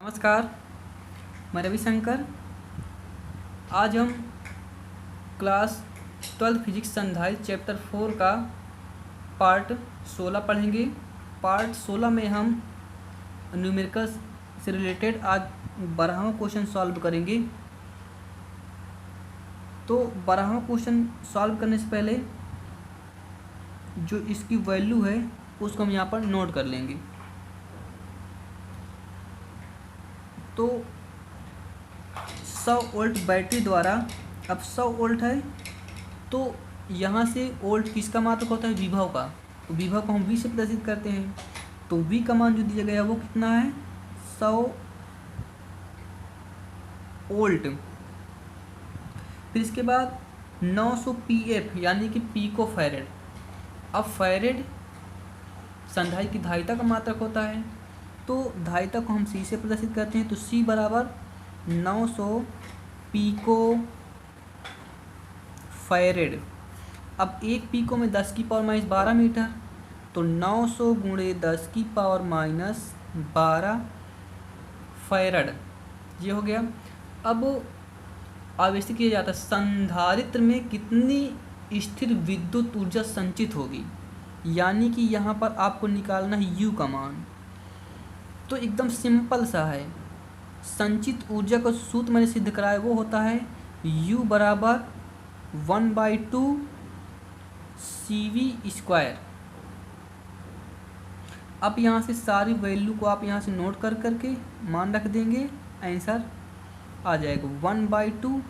नमस्कार, मैं रविशंकर। आज हम क्लास 12 फिजिक्स संधारित्र चैप्टर 4 का पार्ट 16 पढ़ेंगे। पार्ट 16 में हम न्यूमेरिकल्स से रिलेटेड आज 12वां क्वेश्चन सॉल्व करेंगे। तो 12वां क्वेश्चन सॉल्व करने से पहले जो इसकी वैल्यू है उसको हम यहाँ पर नोट कर लेंगे। तो 100 वोल्ट बैटरी द्वारा, अब 100 वोल्ट है तो यहाँ से वोल्ट किसका मात्रक होता है? विभव का। तो विभव को हम V से प्रदर्शित करते हैं। तो V का मान जो दिया गया है वो कितना है? 100 वोल्ट। फिर इसके बाद 900 PF यानी कि पिको फैरेड। अब फैरेड संधारित्र की धारिता का मात्रक होता है, तो धारिता को हम C से प्रदर्शित करते हैं। तो C बराबर 900 पिको फैरेड। अब एक पिको में 10 की पावर माइनस 12 मीटर, तो 900 गुणे 10 की पावर माइनस 12 फैरेड, ये हो गया। अब आवेशित किया जाता है संधारित्र में कितनी स्थिर विद्युत ऊर्जा संचित होगी, यानी कि यहाँ पर आपको निकालना है U का मान। तो एकदम सिंपल सा है। संचित ऊर्जा का सूत्र मैंने सिद्ध कराया, वो होता है U बराबर 1/2 CV²। अब यहाँ से सारी वैल्यू को आप यहाँ से नोट कर करके मान रख देंगे, आंसर आ जाएगा 1/2।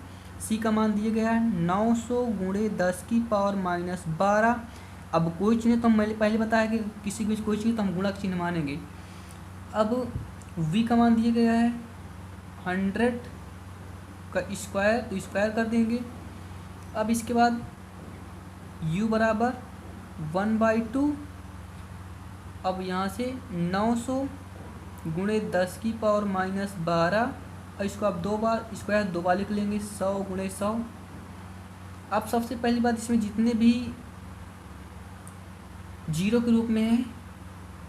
C का मान दिया गया है 900 गुणे 10 की पावर माइनस 12। अब कोई चिन्ह तो हम पहले बताया कि किसी के बीच कोई चिन्ह तो हम गुणा चिन्ह मानेंगे। अब V का मान दिया गया है 100 का स्क्वायर, तो स्क्वायर कर देंगे। अब इसके बाद U बराबर 1/2। अब यहाँ से 900 गुणे 10 की पावर माइनस 12, और इसको आप दो बार स्क्वायर दो बार लिख लेंगे, 100 गुणे 100। अब सबसे पहली बात, इसमें जितने भी जीरो के रूप में है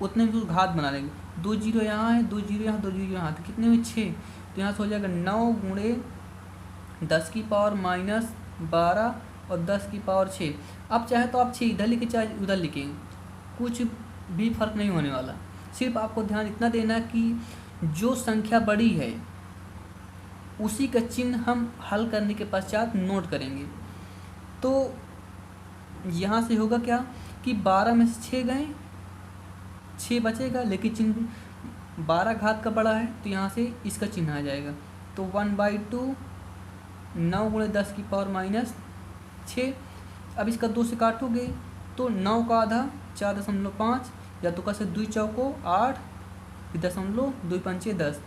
उतने भी घात बना लेंगे। 2 जीरो यहाँ है, 2 जीरो यहाँ, 2 जीरो यहाँ, तो कितने में 6। तो यहाँ से हो जाएगा 9 गुणे 10 की पावर माइनस 12 और 10 की पावर 6। अब चाहे तो आप 6 इधर लिखें चाहे उधर लिखें, कुछ भी फर्क नहीं होने वाला। सिर्फ आपको ध्यान इतना देना कि जो संख्या बड़ी है उसी का चिन्ह हम हल करने के पश्चात नोट करेंगे। तो यहाँ से होगा क्या कि 12 में से 6 गए, 6 बचेगा, लेकिन चिन्ह 12 घात का बड़ा है तो यहाँ से इसका चिन्ह आ जाएगा। तो 1/2 9 गुणे 10 की पावर माइनस 6। अब इसका 2 से काटोगे तो 9 का आधा 4.5, या तो कैसे 2 चौको 8, फिर 2 पंचे 10।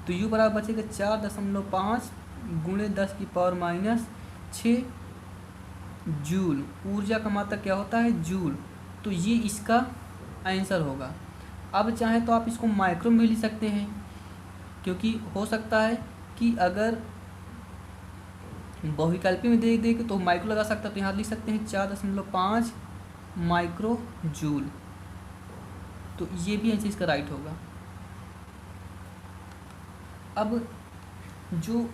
तो U बराबर बचेगा 4.5 गुणे 10 की पावर माइनस 6 जूल। ऊर्जा का मात्रक क्या होता है? जूल। तो ये इसका आंसर होगा। अब चाहे तो आप इसको माइक्रो में भी लिख सकते हैं, क्योंकि हो सकता है कि अगर बहुविकल्पी में देख देख तो माइक्रो लगा सकता है, तो यहाँ लिख सकते हैं 4.5 माइक्रो जूल। तो ये भी आंसर इसका राइट होगा। अब जो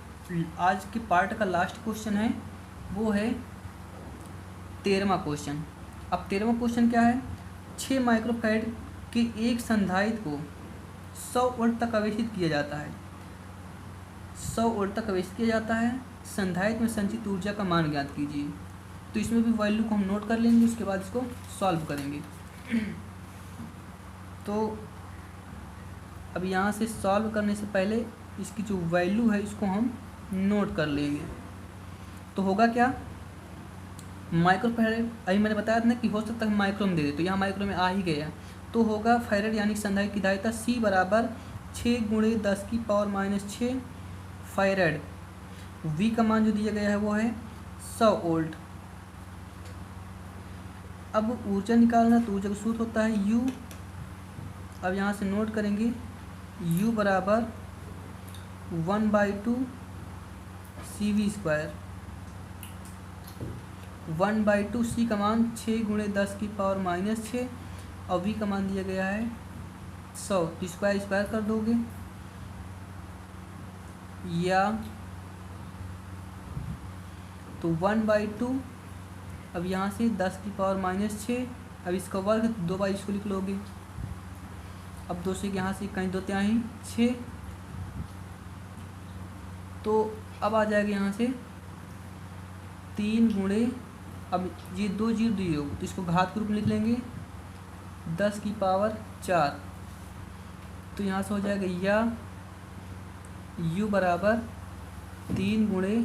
आज के पार्ट का लास्ट क्वेश्चन है वो है 13वां क्वेश्चन। अब 13वां क्वेश्चन क्या है? 6 माइक्रोफैराड के एक संधारित्र को 100 वोल्ट तक आवेशित किया जाता है। 100 वोल्ट तक आवेशित किया जाता है। संधारित्र में संचित ऊर्जा का मान ज्ञात कीजिए। तो इसमें भी वैल्यू को हम नोट कर लेंगे, उसके बाद इसको सॉल्व करेंगे। तो अब यहाँ से सॉल्व करने से पहले इसकी जो वैल्यू है इसको हम नोट कर लेंगे। तो होगा क्या? माइक्रोफैराड, अभी मैंने बताया था ना कि हो सकता है माइक्रो में दे दे, तो यहाँ माइक्रो में आ ही गया। तो होगा फैराड यानी संधारित्र की धारिता C बराबर 6 गुणे 10 की पावर माइनस 6 फैराड। V का मान जो दिया गया है वो है 100 वोल्ट। अब ऊर्जा निकालना, तो ऊर्जा का सूत्र होता है U। अब यहाँ से नोट करेंगे U बराबर 1/2 CV²। 1/2 C का मान 6 गुणे 10 की पावर माइनस 6, और V का मान दिया गया है 100, तो स्क्वायर कर दोगे या तो 1/2। अब यहाँ से 10⁻⁻6, अब इसका वर्ग 2 बार इसको लिख लोगे। अब 2 से यहाँ से कहीं 2 त्याहीं 6, तो अब आ जाएगा यहाँ से 3 गुणे, अब ये 2 जीरो 0 तो इसको घात के रूप में लिख लेंगे 10⁻4। तो यहाँ से हो जाएगा या u बराबर 3 गुणे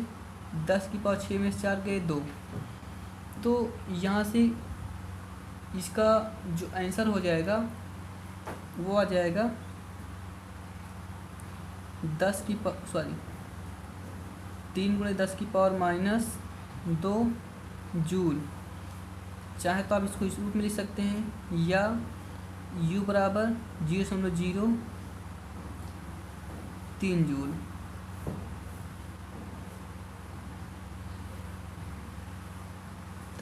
10⁻6 में 4 गए 2। तो यहाँ से इसका जो आंसर हो जाएगा वो आ जाएगा 3 गुणे 10⁻2 जूल। चाहे तो आप इसको इस रूप में लिख सकते हैं या u बराबर 0.03 जूल।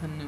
धन्यवाद।